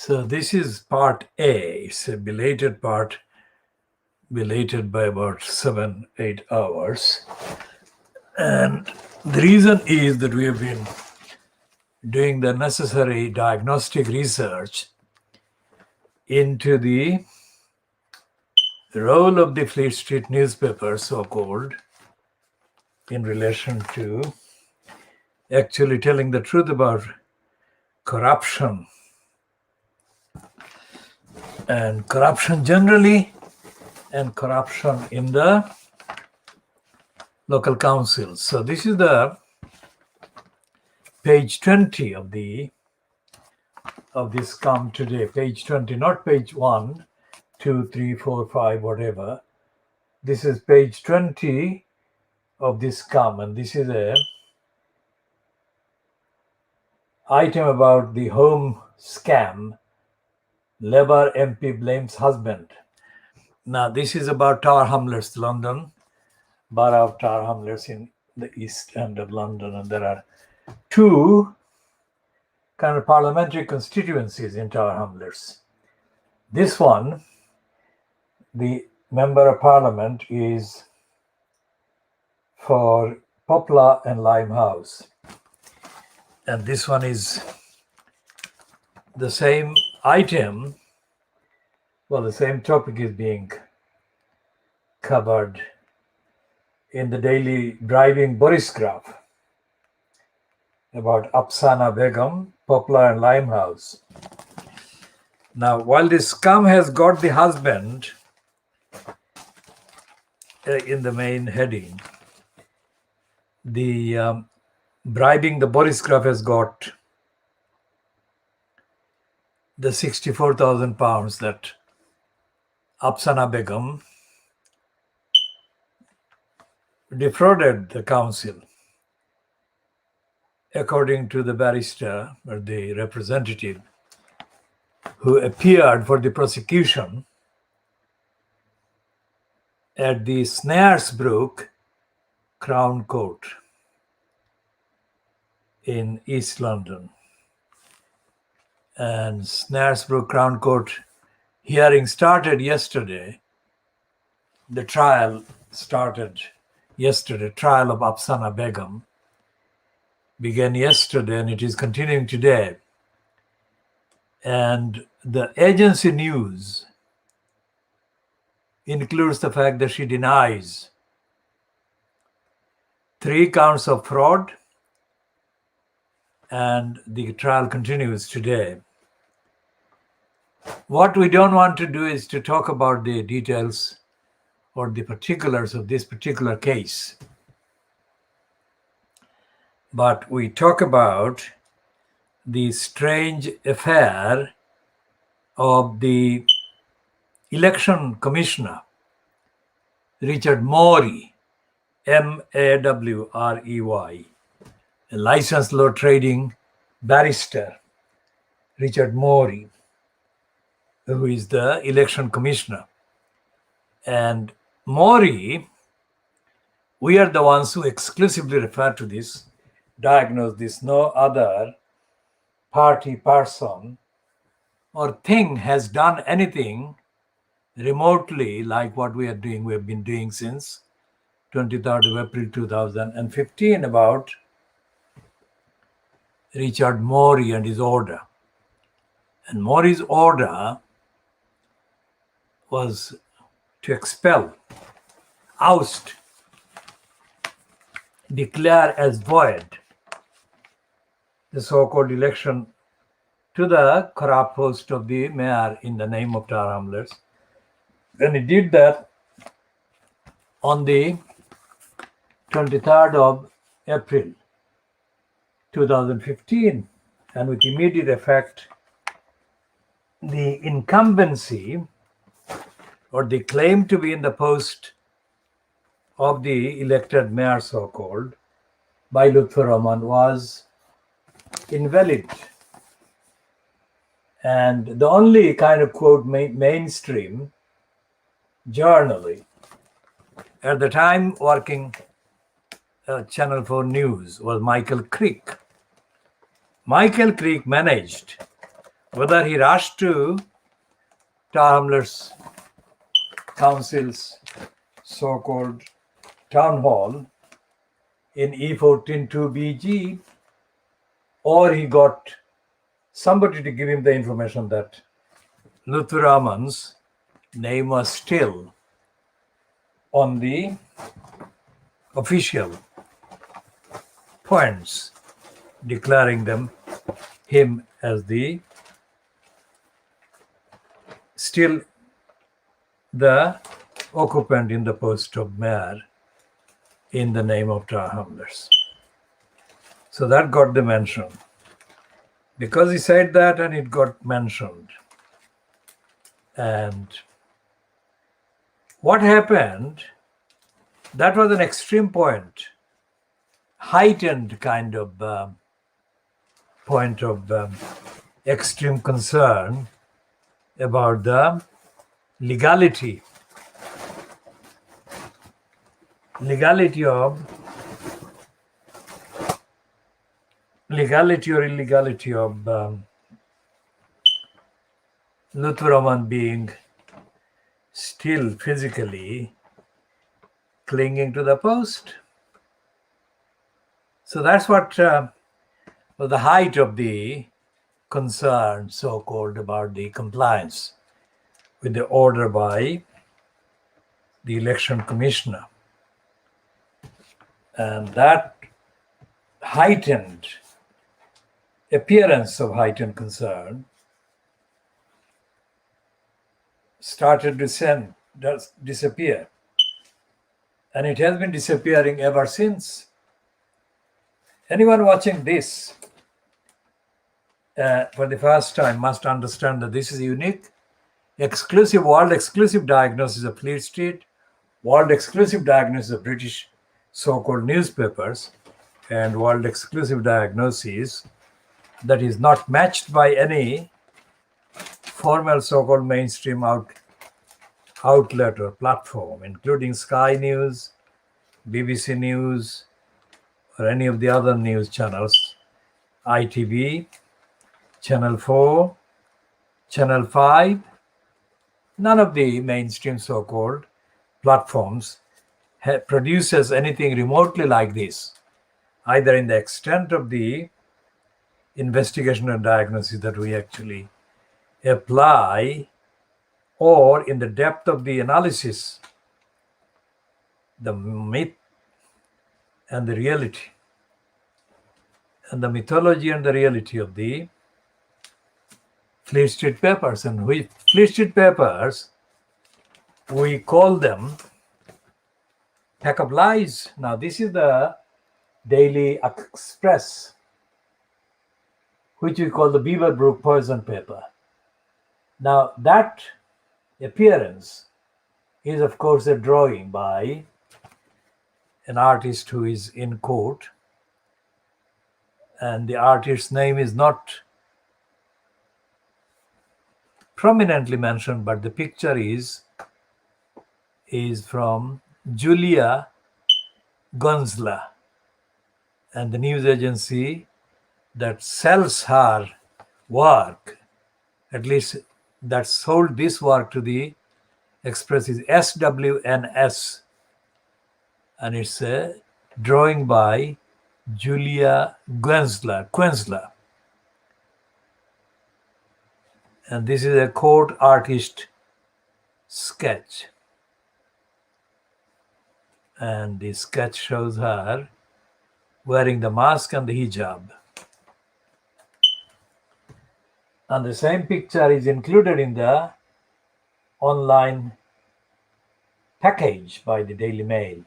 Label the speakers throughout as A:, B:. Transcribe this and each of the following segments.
A: So this is part A. It's a belated part, belated by about 7-8 hours. And the reason is that we have been doing the necessary diagnostic research into the role of the Fleet Street newspaper, so-called, in relation to actually telling the truth about corruption. And corruption generally, and corruption in the local councils. So this is the page 20 of this come today. Page 20, not page 1, 2, 3, 4, 5, whatever. This is page 20 of this come, and this is a item about the home scam. Labour MP blames husband. Now this is about Tower Hamlets, London, borough of Tower Hamlets in the east end of London, and there are two kind of parliamentary constituencies in Tower Hamlets. This one, the member of parliament is for Poplar and Limehouse, and this one is the same item. Well, the same topic is being covered in the daily driving Boris graph about Afsana Begum, Poplar and Limehouse. Now, while this scum has got the husband in the main heading, the bribing the Boris graph has got the £64,000 that Afsana Begum defrauded the council, according to the barrister or the representative who appeared for the prosecution at the Snaresbrook Crown Court in East London. And Snaresbrook Crown Court hearing started yesterday. The trial started yesterday. Trial of Afsana Begum began yesterday, and it is continuing today. And the agency news includes the fact that she denies 3 counts of fraud, and the trial continues today. What we don't want to do is to talk about the details or the particulars of this particular case, but we talk about the strange affair of the election commissioner, Richard Morey, Mawarey, a licensed law trading barrister, Richard Morey, who is the election commissioner. And Morey, we are the ones who exclusively refer to this, diagnose this. No other party, person, or thing has done anything remotely like what we are doing. We have been doing since 23rd of April 2015 about Richard Morey and his order. And Morey's order was to expel, oust, declare as void the so-called election to the corrupt post of the mayor in the name of Tower Hamlets. Then he did that on the 23rd of April 2015, and with immediate effect, the incumbency or the claim to be in the post of the elected mayor, so-called, by Lutfur Rahman was invalid. And the only kind of, quote, mainstream journalist at the time working Channel 4 News was Michael Creek. Michael Creek managed whether he rushed to Tar Hamlets Council's so-called town hall in E142BG, or he got somebody to give him the information that Lutfur Rahman's name was still on the official points, declaring him as still the occupant in the post of mayor in the name of Tar Hamlets. So that got the mention. Because he said that, and it got mentioned. And what happened, that was an extreme point, heightened kind of point of extreme concern about the legality or illegality of Lutfur Rahman being still physically clinging to the post. So that's what was the height of the concern, so-called, about the compliance with the order by the election commissioner. And that appearance of heightened concern started to disappear. And it has been disappearing ever since. Anyone watching this for the first time must understand that this is a unique, world exclusive diagnosis of Fleet Street, world exclusive diagnosis of British so-called newspapers, and world exclusive diagnosis that is not matched by any formal so-called mainstream outlet or platform, including Sky News, BBC News, or any of the other news channels, ITV, Channel 4, Channel 5. None of the mainstream so-called platforms produces anything remotely like this, either in the extent of the investigation and diagnosis that we actually apply, or in the depth of the analysis, the myth and the reality, and the mythology and the reality of the Fleet Street papers. And Fleet Street papers, we call them pack of lies. Now, this is the Daily Express, which we call the Beaverbrook poison paper. Now, that appearance is, of course, a drawing by an artist who is in court, and the artist's name is not prominently mentioned, but the picture is from Julia Gonzla, and the news agency that sells her work, at least that sold this work to the Express, is SWNS, and it's a drawing by Julia Quenzla. And this is a court artist sketch. And the sketch shows her wearing the mask and the hijab. And the same picture is included in the online package by the Daily Mail.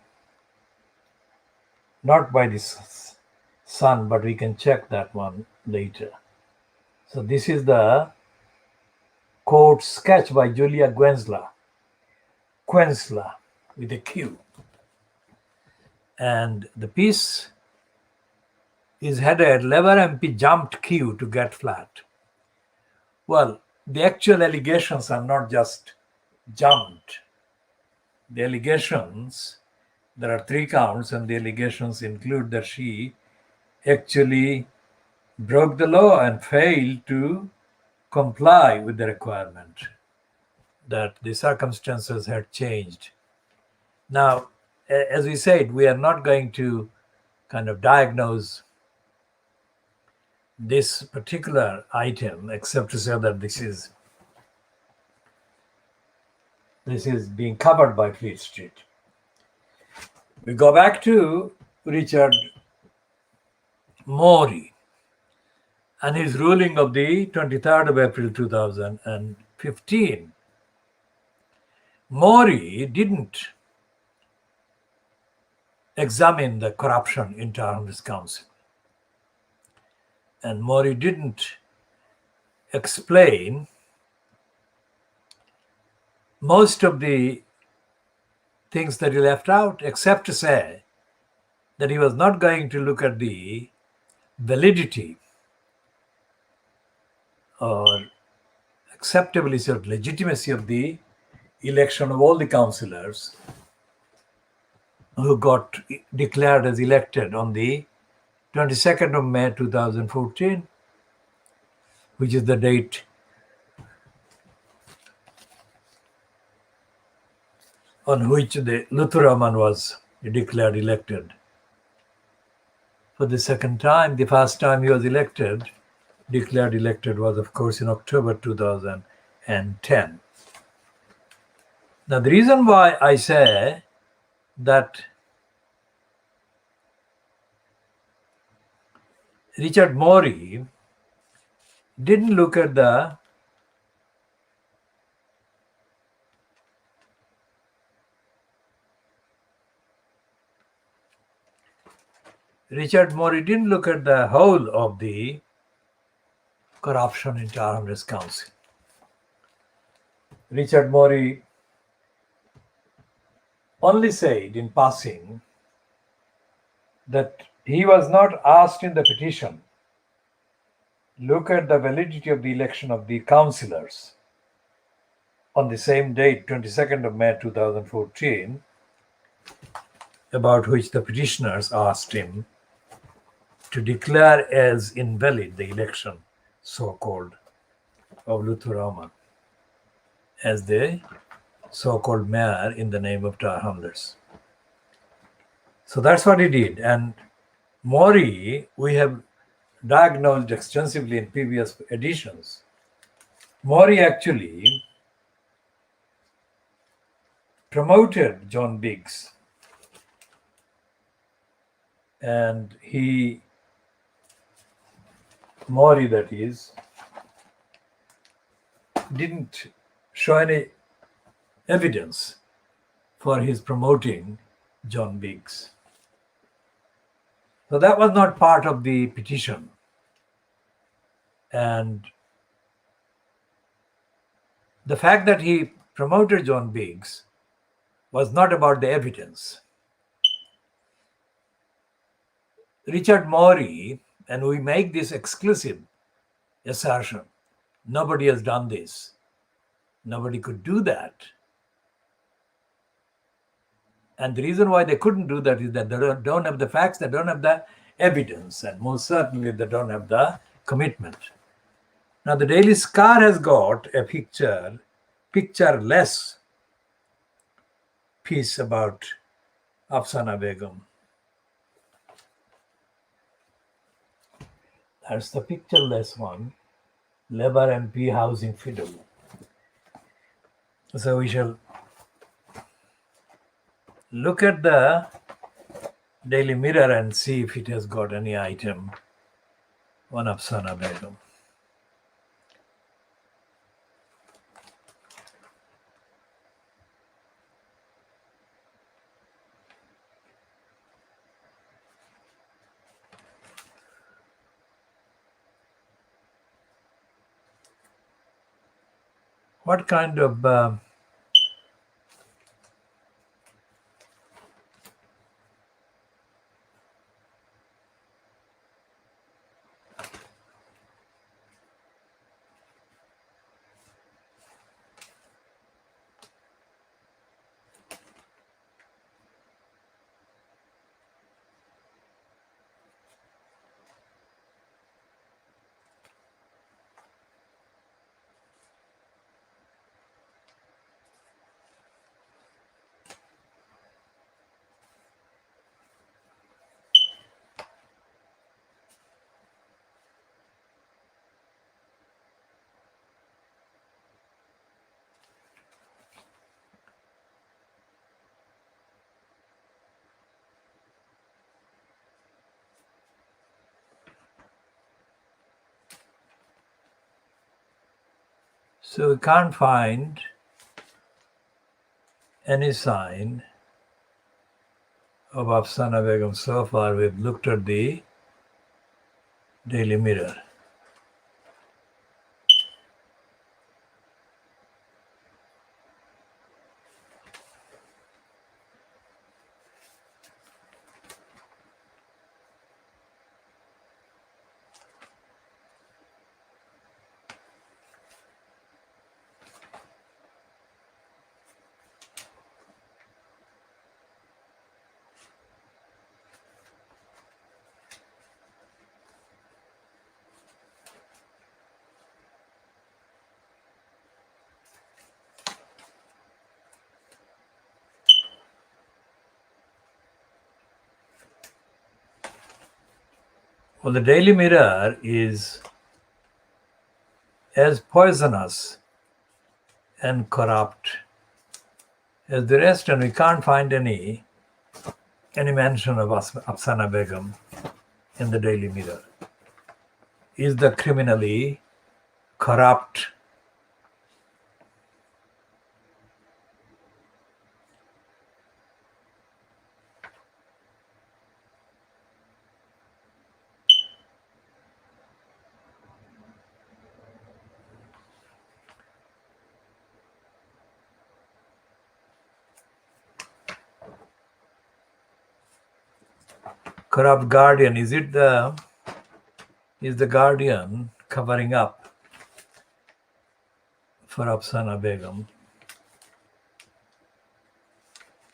A: Not by the Sun, but we can check that one later. So this is the court sketch by Julia Quenzla with a Q. And the piece is headed "Labour MP jumped queue to get flat." Well, the actual allegations are not just jumped. The allegations, there are 3 counts, and the allegations include that she actually broke the law and failed to comply with the requirement that the circumstances had changed. Now, as we said, we are not going to kind of diagnose this particular item except to say that this is being covered by Fleet Street. We go back to Richard Morey and his ruling of the 23rd of April 2015. Morey didn't examine the corruption in Tower Hamlets Council. And Morey didn't explain most of the things that he left out, except to say that he was not going to look at the validity or acceptability or legitimacy of the election of all the councillors who got declared as elected on the 22nd of May 2014, which is the date on which the Luther Rahman was declared elected for the second time. The first time he was declared elected was, of course, in October 2010. Now, the reason why I say that Richard Morey didn't look at the whole of the corruption in Tower Hamlets Council. Richard Morey only said in passing that he was not asked in the petition, look at the validity of the election of the councillors on the same date, 22nd of May 2014, about which the petitioners asked him to declare as invalid the election, so-called, of Luther Rahman as the so-called mayor in the name of Tower Hamlets. So that's what he did. And Morey, we have diagnosed extensively in previous editions. Morey actually promoted John Biggs, and Morey, that is, didn't show any evidence for his promoting John Biggs. So that was not part of the petition. And the fact that he promoted John Biggs was not about the evidence. Richard Morey, and we make this exclusive assertion, nobody has done this. Nobody could do that. And the reason why they couldn't do that is that they don't have the facts, they don't have the evidence, and most certainly they don't have the commitment. Now, the Daily Star has got a pictureless piece about Afsana Begum. That's the pictureless one, Labour MP housing fiddle. So we shall look at the Daily Mirror and see if it has got any item on Afsana Begum. What kind of So we can't find any sign of Afsana Begum so far. We've looked at the Daily Mirror. Well, the Daily Mirror is as poisonous and corrupt as the rest, and we can't find any mention of Afsana Begum in the Daily Mirror. Is the criminally corrupt, guardian? Is the guardian covering up for Afsana Begum?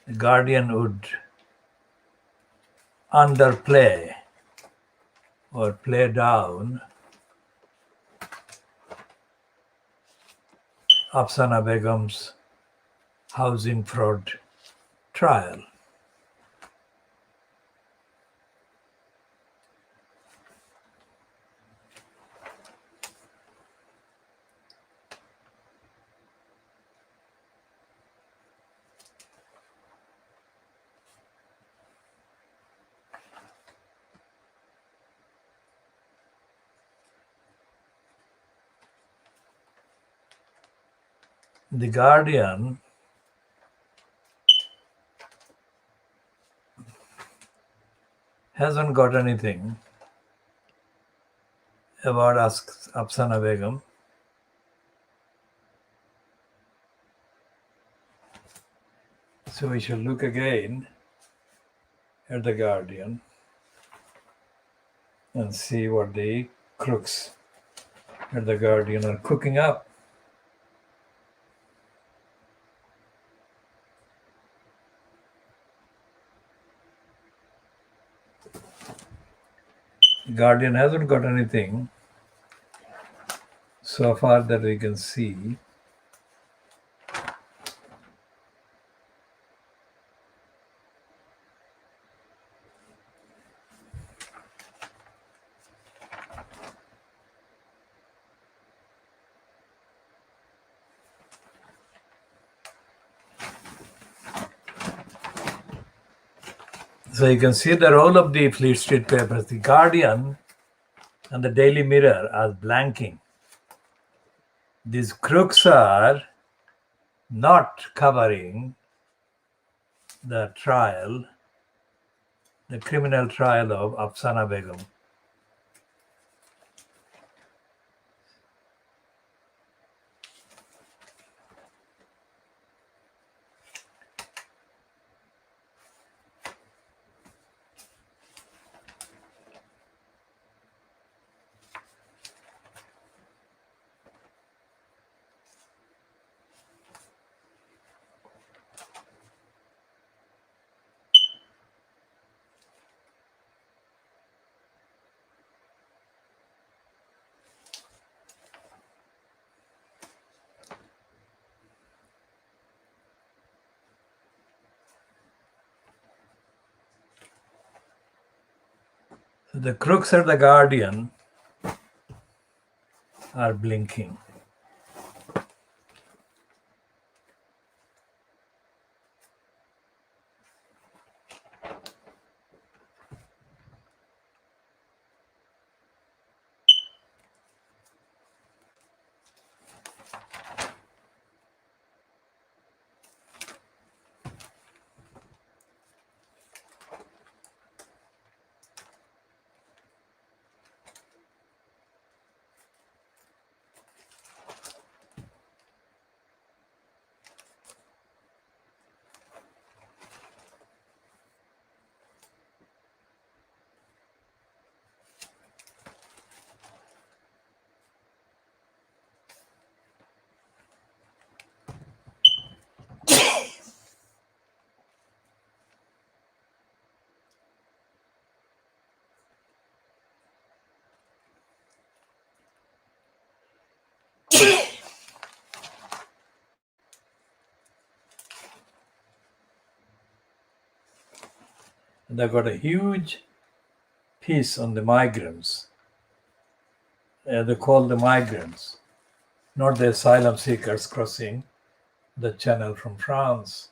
A: The guardian would underplay or play down Afsana Begum's housing fraud trial. The guardian hasn't got anything about Afsana Begum. So we shall look again at the guardian and see what the crooks at the guardian are cooking up. The guardian hasn't got anything so far that we can see. So you can see the role of the Fleet Street papers. The Guardian and the Daily Mirror are blanking. These crooks are not covering the trial, the criminal trial of Afsana Begum. The crooks at the Guardian are blinking. And they've got a huge piece on the migrants. They call the migrants, not the asylum seekers crossing the channel from France.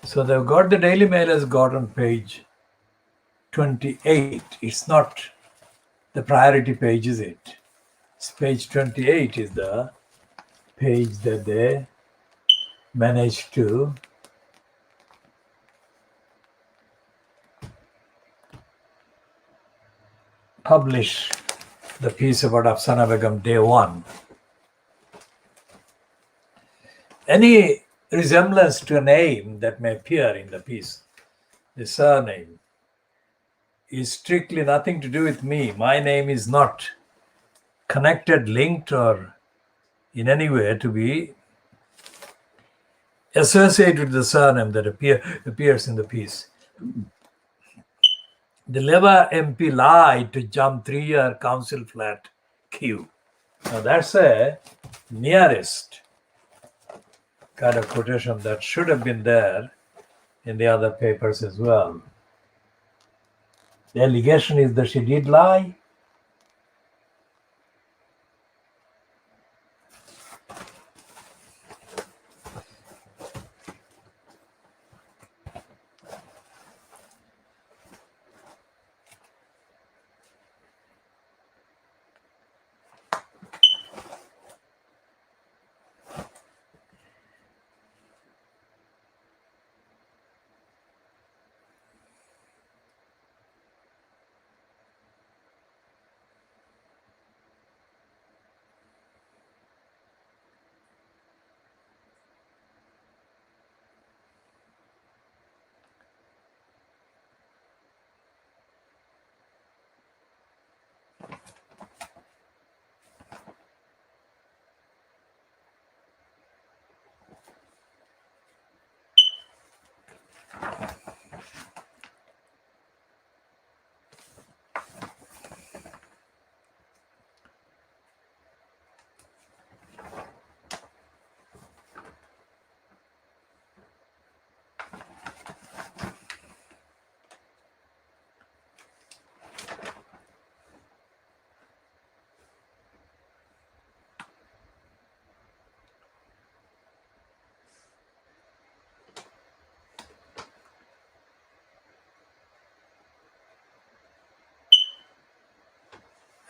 A: So they've got the Daily Mail has got on page 28. It's not the priority page, is it? It's page 28 is the page that they managed to publish the piece about Afsana Begum day one. Any resemblance to a name that may appear in the piece, the surname, is strictly nothing to do with me. My name is not connected, linked, or in any way to be associated with the surname that appears in the piece. The Labour MP lied to jump 3-year council flat queue. Now that's a nearest kind of quotation that should have been there in the other papers as well. The allegation is that she did lie.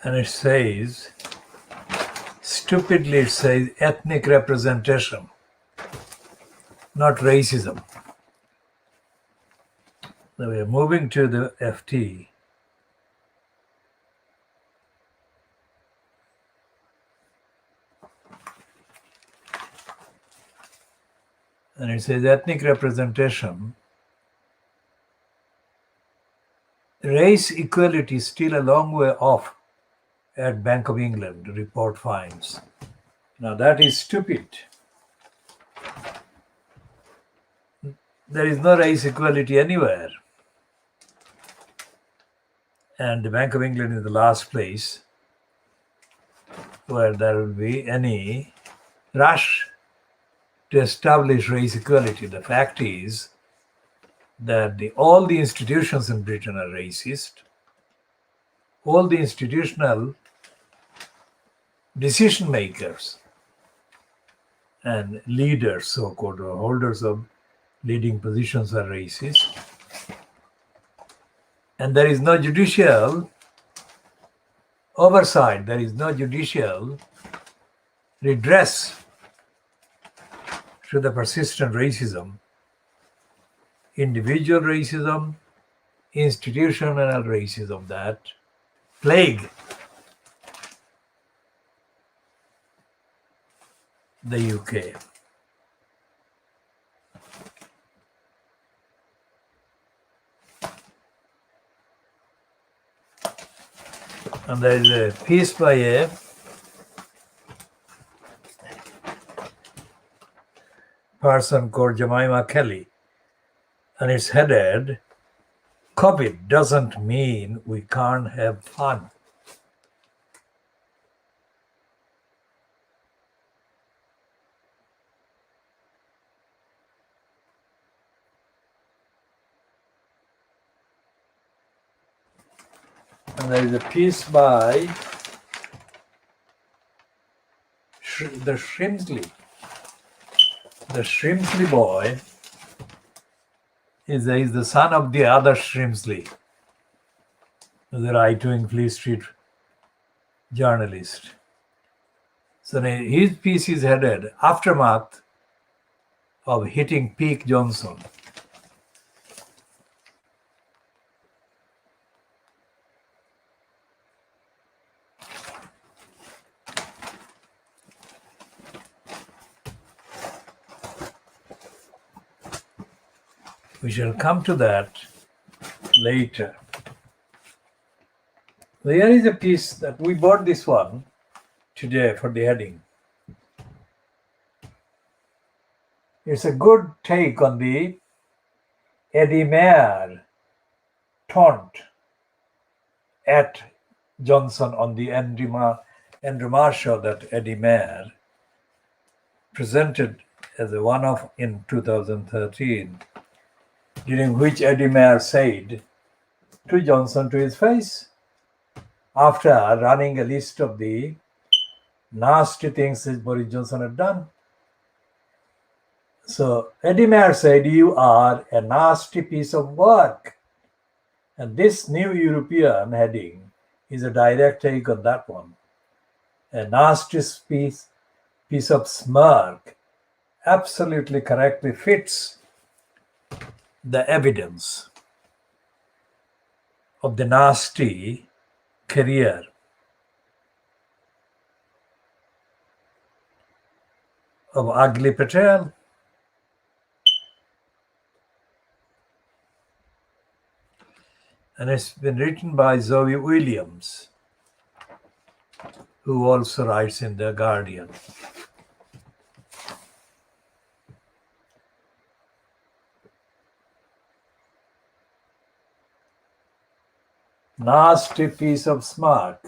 A: And it says, stupidly it says ethnic representation, not racism. So we are moving to the FT. And it says ethnic representation. Race equality is still a long way off at Bank of England, the report finds. Now that is stupid. There is no race equality anywhere. And the Bank of England is the last place where there will be any rush to establish race equality. The fact is that all the institutions in Britain are racist. All the institutional decision makers and leaders, so-called holders of leading positions, are racist. And there is no judicial oversight, there is no judicial redress to the persistent racism, individual racism, institutional racism that plague the UK. And there is a piece by a person called Jemima Kelly, and it's headed, "COVID doesn't mean we can't have fun." And there is a piece by the Shrimsley. The Shrimsley boy is the son of the other Shrimsley, the right-wing Fleet Street journalist. So his piece is headed, "Aftermath of Hitting Peak Johnson." We shall come to that later. Here is a piece that we bought this one today for the heading. It's a good take on the Eddie Mayer taunt at Johnson on the Andrew Marr show that Eddie Mayer presented as a one-off in 2013, during which Eddie Mayer said to Johnson to his face, after running a list of the nasty things that Boris Johnson had done. So Eddie Mayer said, "You are a nasty piece of work." And this New European heading is a direct take on that one. A nasty piece of smirk absolutely correctly fits the evidence of the nasty career of Ugly Patel. And it's been written by Zoe Williams, who also writes in The Guardian. Nasty piece of smirk.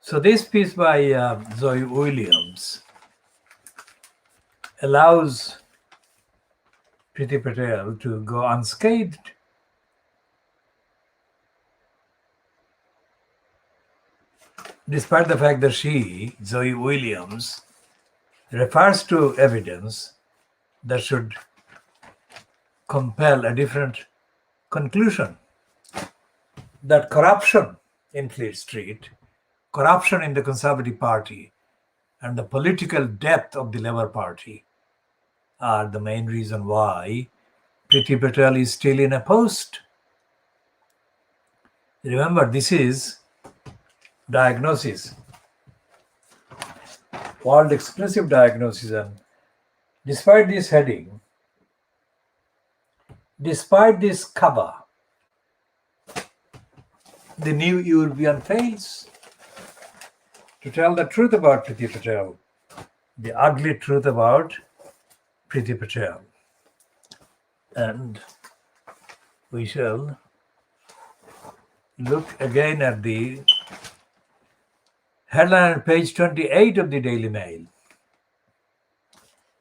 A: So this piece by Zoe Williams allows Priti Patel to go unscathed. Despite the fact that she, Zoe Williams, refers to evidence that should compel a different conclusion, that corruption in Fleet Street, corruption in the Conservative Party, and the political depth of the Labour Party are the main reason why Priti Patel is still in a post. Remember, this is diagnosis, world exclusive diagnosis, and despite this heading, despite this cover, the New European fails to tell the truth about Priti Patel, the ugly truth about Priti Patel. And we shall look again at the headline on page 28 of the Daily Mail.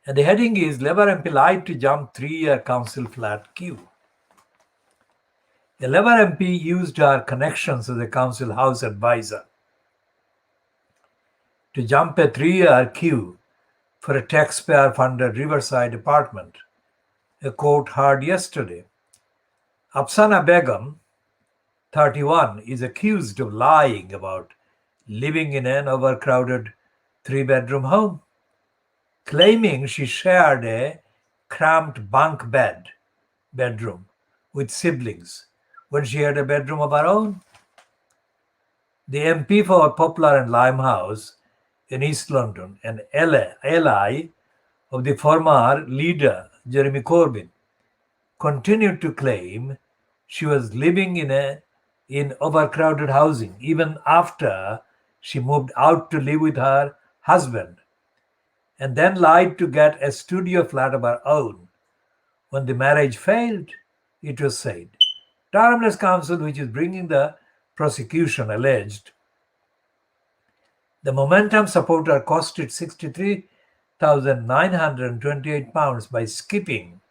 A: And the heading is Labour MP lied to jump 3-year council flat queue. A Labour MP used her connections as a council house advisor to jump a 3-year queue for a taxpayer-funded riverside apartment, a court heard yesterday. Afsana Begum, 31, is accused of lying about living in an overcrowded 3-bedroom home, claiming she shared a cramped bunk bedroom with siblings when she had a bedroom of her own. The MP for Poplar and Limehouse in East London, an ally of the former leader Jeremy Corbyn, continued to claim she was living in overcrowded housing even after she moved out to live with her husband, and then lied to get a studio flat of her own. When the marriage failed, it was said. Tower Council, which is bringing the prosecution, alleged the Momentum supporter costed £63,928 by skipping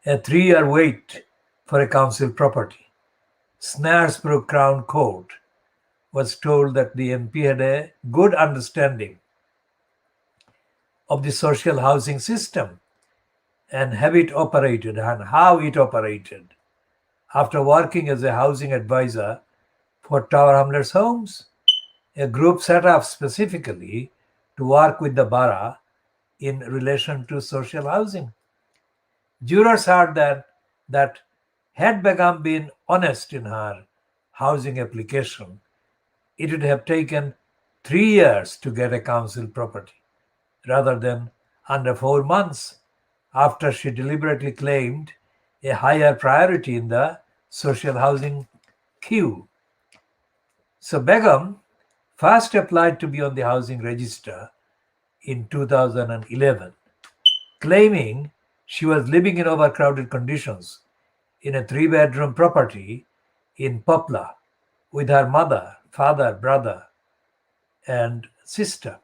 A: a 3-year wait for a council property. Snaresbrook Crown Court was told that the MP had a good understanding of the social housing system and how it operated after working as a housing advisor for Tower Hamlets Homes, a group set up specifically to work with the borough in relation to social housing. Jurors heard that had Begum been honest in her housing application, it would have taken 3 years to get a council property, rather than under 4 months, after she deliberately claimed a higher priority in the social housing queue. So Begum first applied to be on the housing register in 2011, claiming she was living in overcrowded conditions in a 3-bedroom property in Poplar with her mother, father, brother, and sister.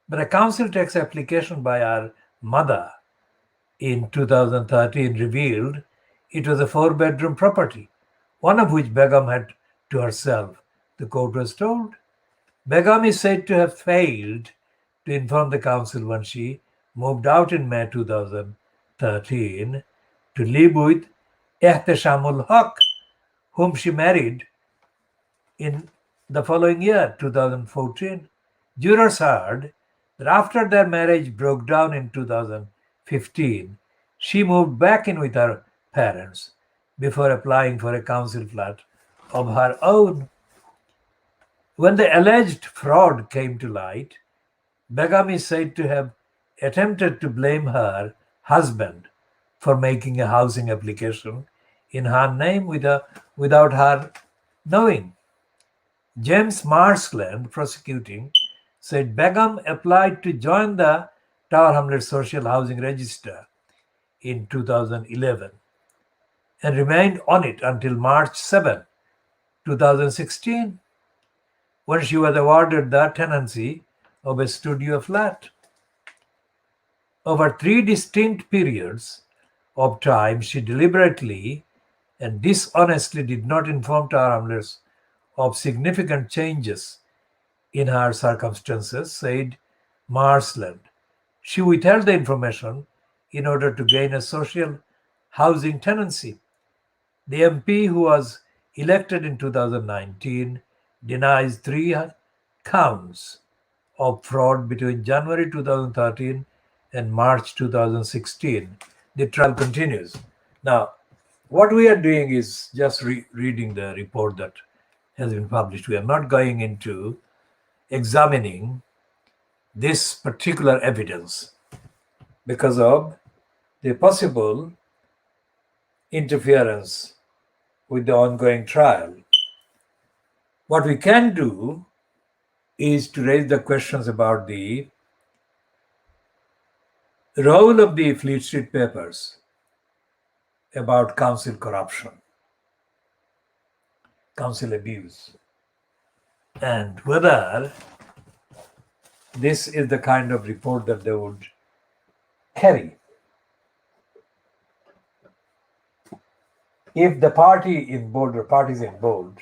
A: But a council tax application by her mother in 2013 revealed it was a 4-bedroom property, one of which Begum had to herself, the court was told. Begum is said to have failed to inform the council when she moved out in May 2013 to live with Hrs Haque, whom she married in the following year, 2014. Jurors heard that after their marriage broke down in 2015, she moved back in with her parents before applying for a council flat of her own. When the alleged fraud came to light, Begum is said to have attempted to blame her husband for making a housing application in her name without her knowing. James Marsland, prosecuting, said Begum applied to join the Tower Hamlets Social Housing Register in 2011 and remained on it until March 7, 2016. when she was awarded the tenancy of a studio flat. Over 3 distinct periods of time, she deliberately and dishonestly did not inform tower hamlets of significant changes in her circumstances, said Marsland. She withheld the information in order to gain a social housing tenancy. The MP, who was elected in 2019, denies 3 counts of fraud between January 2013 and March 2016. The trial continues. Now, what we are doing is just reading the report that has been published. We are not going into examining this particular evidence because of the possible interference with the ongoing trial. What we can do is to raise the questions about the role of the Fleet Street Papers about council corruption, council abuse, and whether this is the kind of report that they would carry. If the party in bold or parties in bold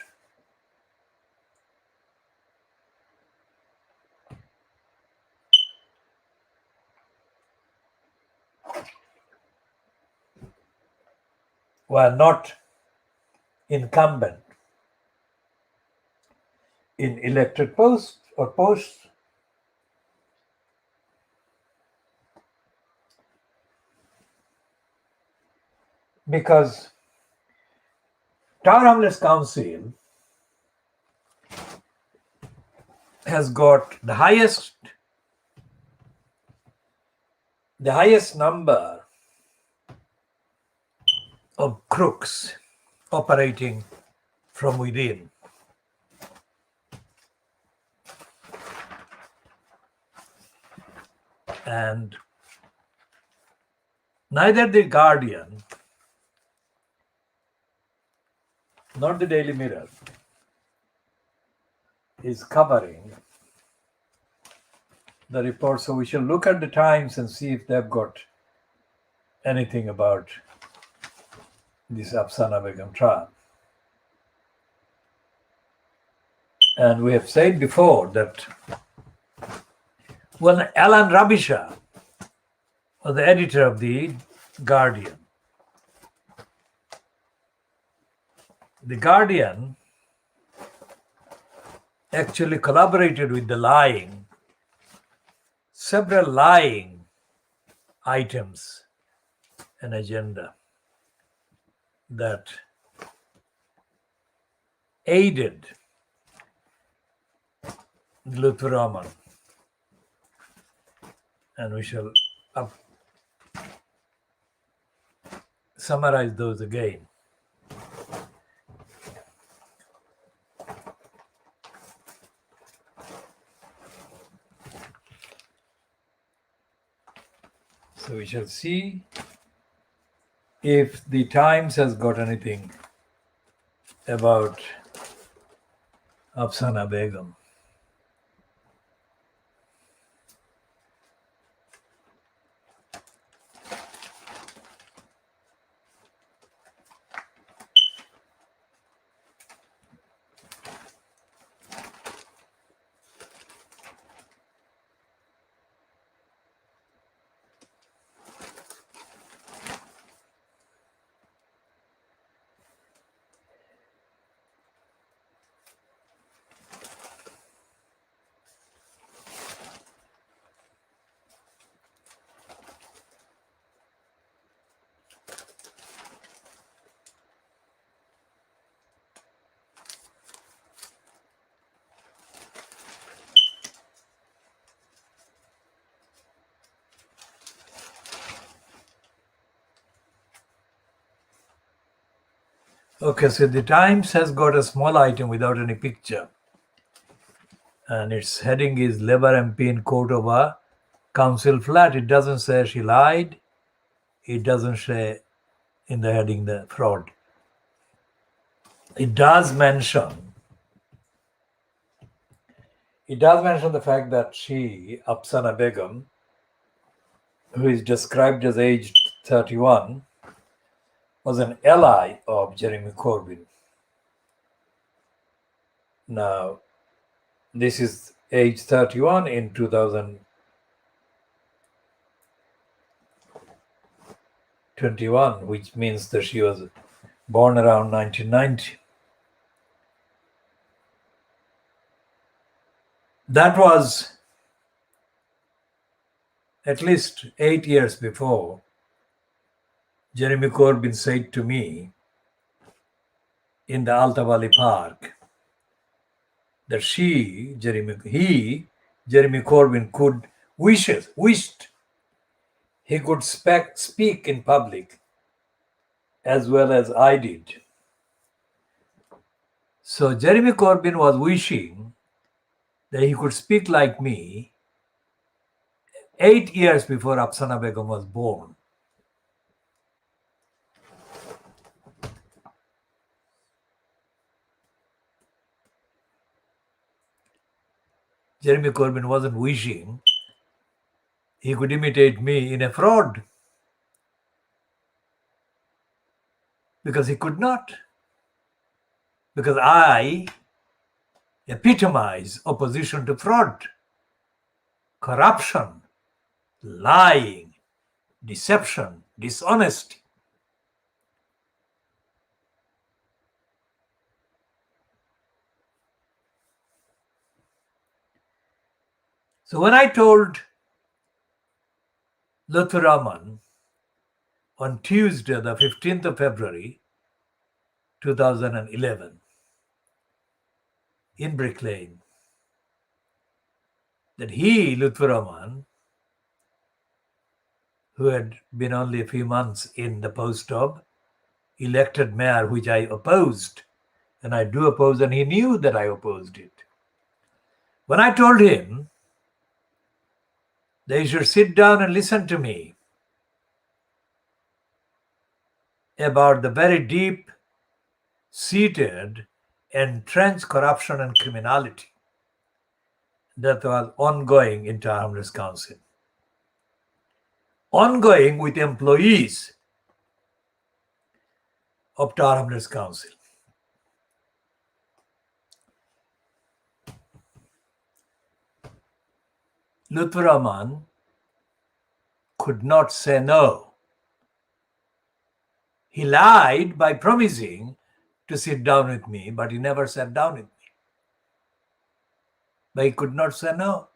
A: were not incumbent in elected posts, because Tower Hamlets Council has got the highest number of crooks operating from within. And neither the Guardian nor the Daily Mirror is covering the report. So we shall look at the Times and see if they've got anything about this Afsana Begum trial. And we have said before that when Alan Rabisha was the editor of the Guardian, the Guardian actually collaborated with the several lying items and agenda that aided Lutfur Rahman. And we shall summarize those again. So we shall see if the Times has got anything about Afsana Begum. Okay, so the Times has got a small item without any picture. And its heading is Labour MP in court over council flat. It doesn't say she lied. It doesn't say in the heading the fraud. It does mention It does mention the fact that she, Afsana Begum, who is described as aged 31, was an ally of Jeremy Corbyn. Now, this is age 31 in 2021, which means that she was born around 1990. That was at least 8 years before Jeremy Corbyn said to me in the Alta Valley Park that Jeremy Corbyn wished he could speak in public as well as I did. So Jeremy Corbyn was wishing that he could speak like me 8 years before Afsana Begum was born. Jeremy Corbyn wasn't wishing he could imitate me in a fraud, because he could not. Because I epitomize opposition to fraud, corruption, lying, deception, dishonesty. So when I told Lutfur Rahman on Tuesday, the 15th of February, 2011, in Brick Lane, that he, Lutfur Rahman, who had been only a few months in the post of elected mayor, which I opposed, and I do oppose, and he knew that I opposed it. When I told him that he should sit down and listen to me about the very deep-seated, entrenched corruption and criminality that was ongoing in Tower Hamlets Council, ongoing with employees of Tower Hamlets Council. Lutfur Rahman could not say no. He lied by promising to sit down with me, but he never sat down with me. But he could not say no.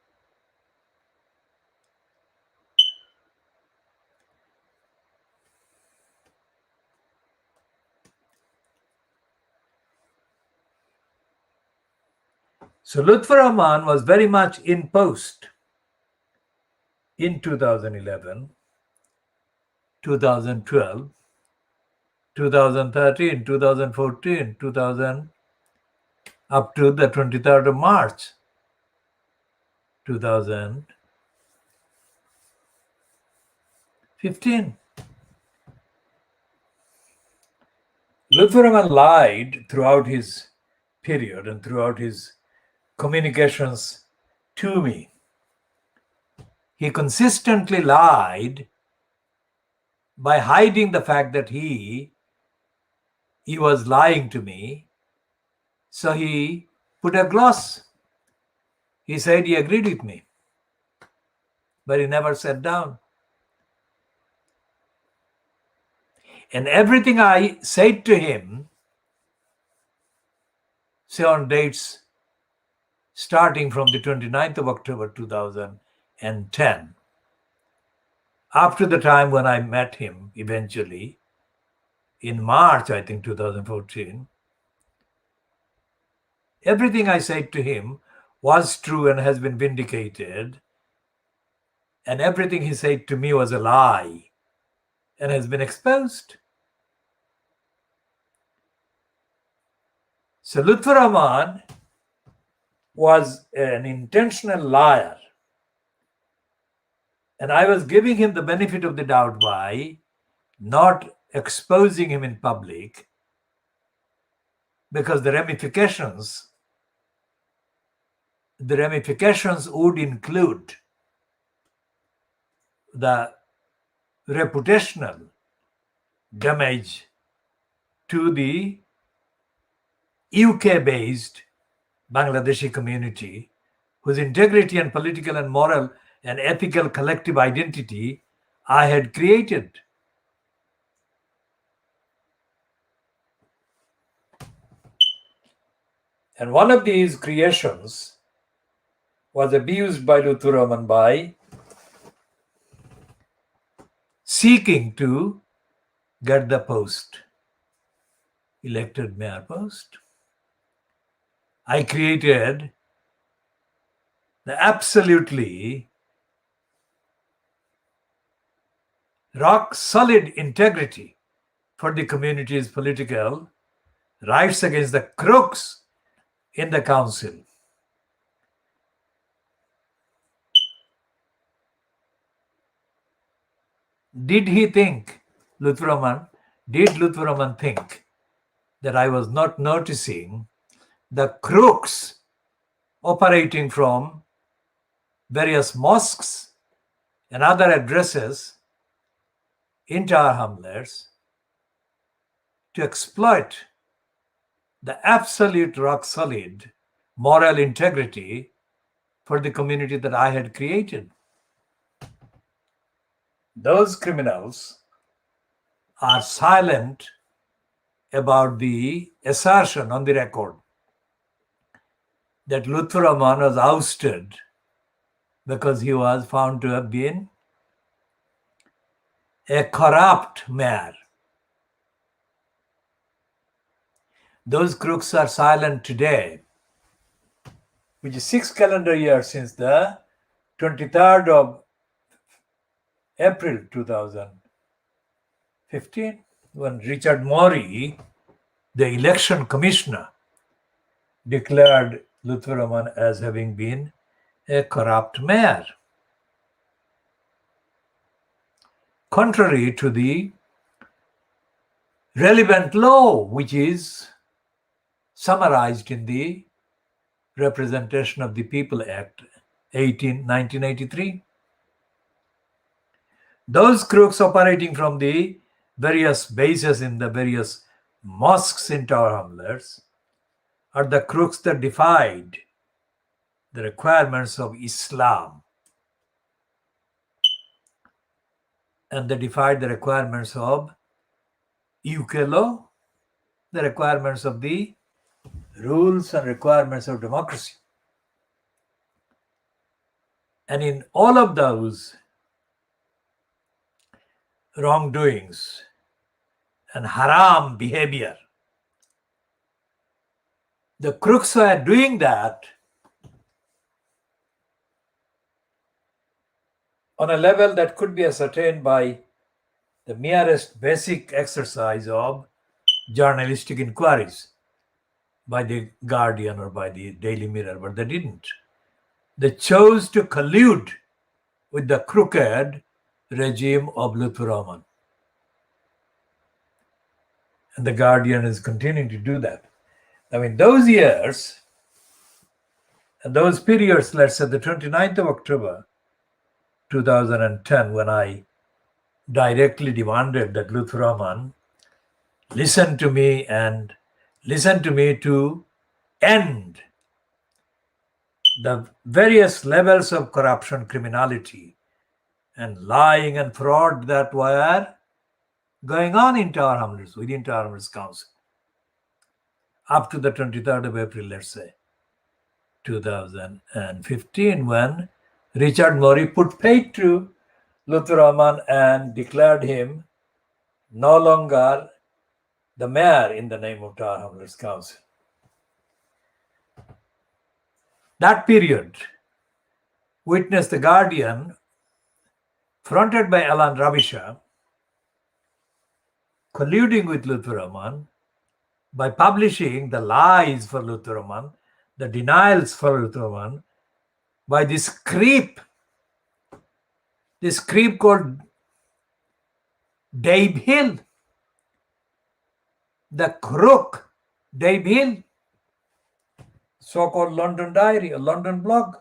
A: So Lutfur Rahman was very much in post in 2011, 2012, 2013, 2014, 2000, up to the 23rd of March, 2015. Lutfur Rahman lied throughout his period and throughout his communications to me. He consistently lied by hiding the fact that he was lying to me. So he put a gloss. He said he agreed with me, but he never sat down. And everything I said to him, say on dates starting from the 29th of October 2010, after the time when I met him eventually, in March, I think, 2014, everything I said to him was true and has been vindicated, and everything he said to me was a lie and has been exposed. So Lutfur Rahman was an intentional liar, and I was giving him the benefit of the doubt by not exposing him in public, because the ramifications the ramifications would include the reputational damage to the UK-based Bangladeshi community, whose integrity and political and moral and ethical collective identity I had created. And one of these creations was abused by Lutfur Rahman by seeking to get the post, elected mayor post. I created the absolutely rock solid integrity for the community's political rights against the crooks in the council. Did Lutfur Rahman think that I was not noticing the crooks operating from various mosques and other addresses into our hamlets to exploit the absolute rock solid moral integrity for the community that I had created? Those criminals are silent about the assertion on the record that Lutfur Rahman was ousted because he was found to have been a corrupt mayor. Those crooks are silent today, which is 6 calendar years since the 23rd of April 2015, when Richard Morey, the election commissioner, declared Lutfur Rahman as having been a corrupt mayor, contrary to the relevant law, which is summarized in the Representation of the People Act 1983. Those crooks operating from the various bases in the various mosques in Tower Hamlets are the crooks that defied the requirements of Islam, and they defied the requirements of UK law, the requirements of the rules and requirements of democracy. And in all of those wrongdoings and haram behavior, the crooks were doing that on a level that could be ascertained by the merest basic exercise of journalistic inquiries by the Guardian or by the Daily Mirror, but they didn't. They chose to collude with the crooked regime of Lutfur Rahman. And the Guardian is continuing to do that. I mean, those years and those periods, let's say the 29th of October 2010, when I directly demanded that Lutfur Rahman listen to me to end the various levels of corruption, criminality, and lying and fraud that were going on in Tower Hamlets, within Tower Hamlets Council, up to the 23rd of April, let's say, 2015, when Richard Morey put paid to Lutfur Rahman and declared him no longer the mayor in the name of Tower Hamlets Council. That period witnessed the Guardian, fronted by Alan Ravisha, colluding with Lutfur Rahman by publishing the lies for Lutfur Rahman, the denials for Lutfur Rahman, by this creep called Dave Hill, the crook Dave Hill. so-called London Diary, a London blog.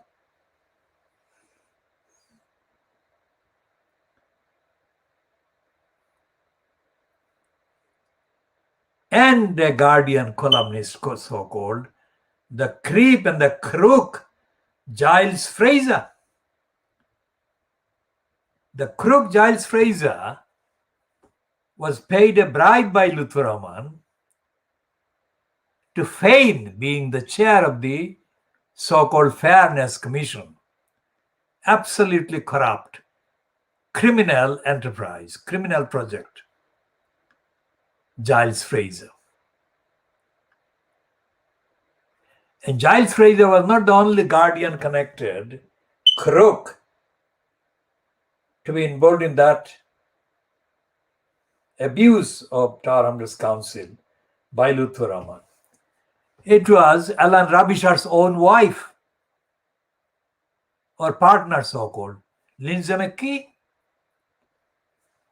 A: And a Guardian columnist, so-called, the creep and the crook, Giles Fraser. The crook Giles Fraser was paid a bribe by Lutfur Rahman to feign being the chair of the so-called Fairness Commission. Absolutely corrupt, criminal enterprise, criminal project. Giles Fraser. And Giles Fraser was not the only Guardian connected crook to be involved in that abuse of Tower Hamlets Council by Lutfur Rahman. It was Alan Rabishar's own wife or partner, so-called, Lindsay McKee.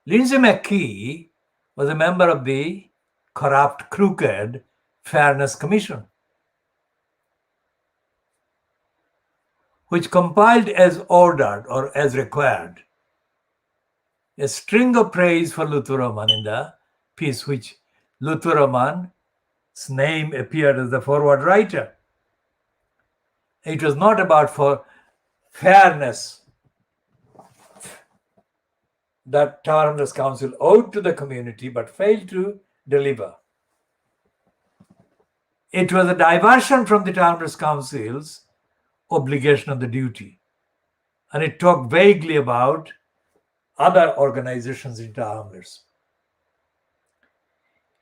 A: Lindsay McKee was a member of the corrupt, crooked Fairness Commission, which compiled as ordered or as required a string of praise for Lutfur Rahman in the piece, which Lutfur Rahman's name appeared as the forward writer. It was not about for fairness that Tower Hamlets Council owed to the community but failed to deliver. It was a diversion from the Tower Hamlets Council's obligation of the duty, and it talked vaguely about other organizations in Tower Hamlets.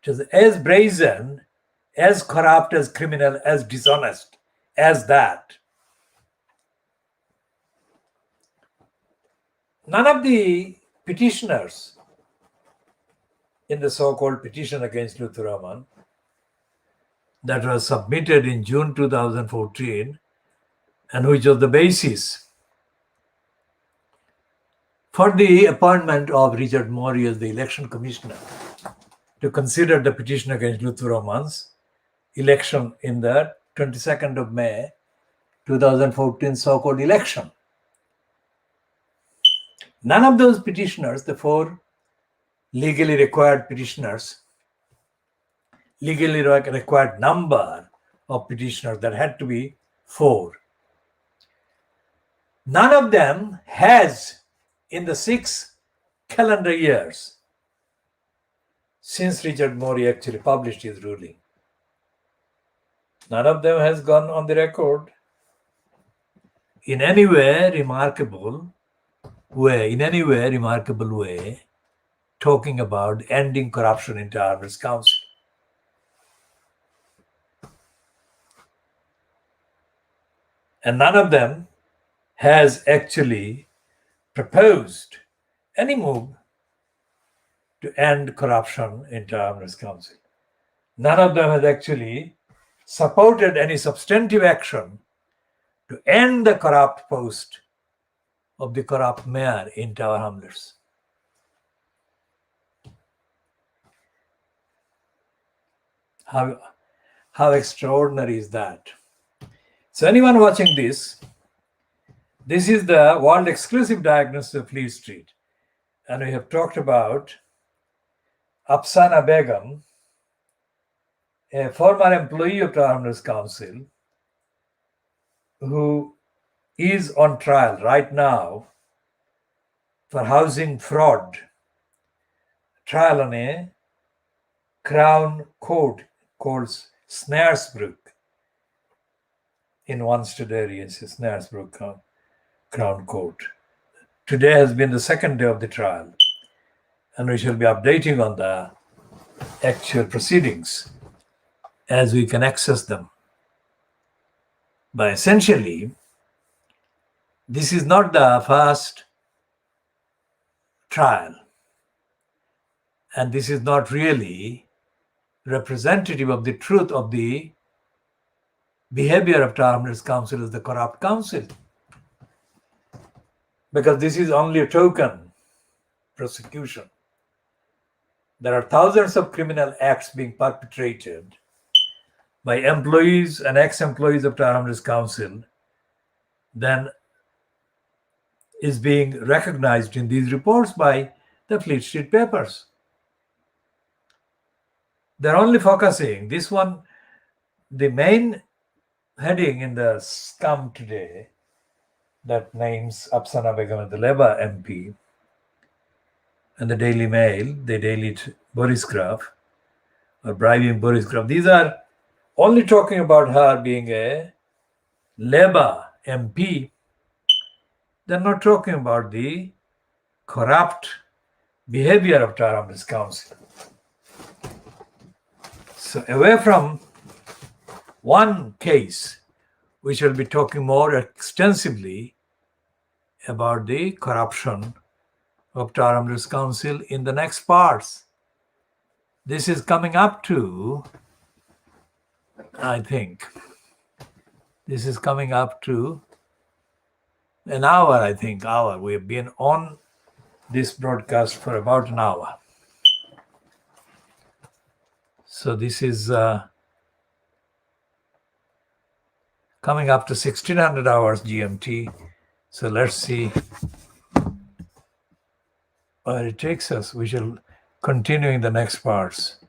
A: It was as brazen, as corrupt, as criminal, as dishonest as that. None of the petitioners in the so-called petition against Lutfur Rahman that was submitted in June 2014 and which was the basis for the appointment of Richard Morey as the election commissioner to consider the petition against Lutfur Rahman's election in the 22nd of May 2014 so-called election. None of those petitioners, the four legally required petitioners, legally required number of petitioners, that had to be 4. None of them has, in the 6 calendar years since Richard Morey actually published his ruling, none of them has gone on the record in any way remarkable way, talking about ending corruption in Tower Hamlets Council. And none of them has actually proposed any move to end corruption in Tower Hamlets Council. None of them has actually supported any substantive action to end the corrupt post of the corrupt mayor in Tower Hamlets. How extraordinary is that? So anyone watching this is the world exclusive diagnosis of Fleet Street. And we have talked about Afsana Begum, a former employee of Tower Hamlets Council, who is on trial right now for housing fraud, trial on a Crown Court called Snaresbrook in Wanstead area. It's Snaresbrook Crown Court. Today has been the second day of the trial, and we shall be updating on the actual proceedings as we can access them. But essentially, this is not the first trial, and this is not really representative of the truth of the behavior of Tower Hamlets Council as the corrupt council, because this is only a token prosecution. There are thousands of criminal acts being perpetrated by employees and ex-employees of Tower Hamlets Council then is being recognized in these reports by the Fleet Street papers. They're only focusing this one. The main heading in the Scum today that names Afsana Begum, the Labour MP, and the Daily Mail, the Daily Boris Graf, or bribing Boris Graf. These are only talking about her being a Labour MP. They're not talking about the corrupt behavior of Tower Hamlets Council. So away from one case, we shall be talking more extensively about the corruption of Tower Hamlets Council in the next parts. This is coming up to, I think, this is coming up to an hour, I think, hour. We have been on this broadcast for about an hour. So this is coming up to 1600 hours GMT. So let's see where it takes us. We shall continue in the next parts.